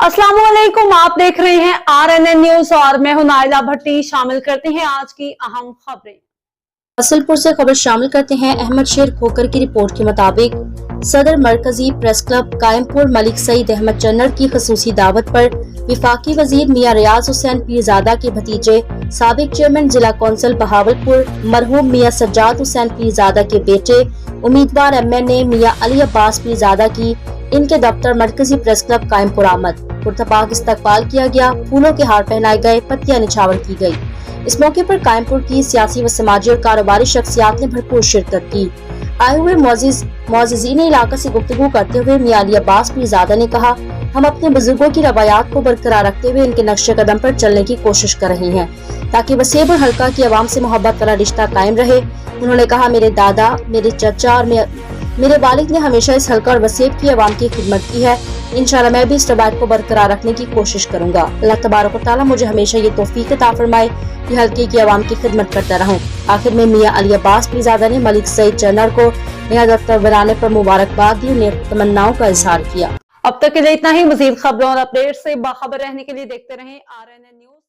अस्सलाम वालेकुम, आप देख रहे हैं RNN न्यूज और मैं हूं नाइला भट्टी। शामिल करते हैं आज की अहम खबरें। असलपुर से खबर शामिल करते हैं। अहमद शेर खोकर की रिपोर्ट के मुताबिक सदर मरकजी प्रेस क्लब कायमपुर मलिक सईद अहमद चन्नर की खसूसी दावत पर विफाकी वजीर मियां रियाज हुसैन पीरजादा के भतीजे साबिक चेयरमैन जिला कौंसिल बहावलपुर मरहूम मियां सज्जाद हुसैन पीरजादा के बेटे उम्मीदवार MNA मियां अली अब्बास पीरजादा की इनके दफ्तर मरकजी प्रेस क्लब कायमपुर आमद। पुरतपाक इस्तकबाल किया गया, फूलों के हार पहनाए गए, पत्तियां निछावर की गई। इस मौके पर कायमपुर की सियासी व समाजी और कारोबारी शख्सियात ने भरपूर शिरकत की। आए हुए मोअज़्ज़िज़ीन इलाका से गुफ्तगू करते हुए मियां अली अब्बास पीरजादा ने कहा, हम अपने बुजुर्गों की रवायात को बरकरार रखते हुए इनके नक्शे कदम पर चलने की कोशिश कर रहे हैं ताकि वसीब और हल्का की आवाम से मोहब्बत का रिश्ता कायम रहे। उन्होंने कहा, मेरे दादा, मेरे चचा और मेरे वालिद ने हमेशा इस हल्का और वसीब की आवाम की खिदमत की है। इंशाअल्लाह मैं भी इस रवायत को बरकरार रखने की कोशिश करूंगा। अल्लाह तबारक व तआला मुझे हमेशा ये तौफीक अता फरमाए कि हल्के की आवाम की खिदमत करता रहूं। आखिर में मियां अली अब्बास पीरजादा ने मलिक सईद चन्नर को नया दफ्तर बनाने पर मुबारकबाद दी, उन्हें तमन्नाओं का इजहार किया। अब तक के लिए इतना ही। मजीद खबरों और अपडेट से बाखबर रहने के लिए देखते रहें RNN न्यूज।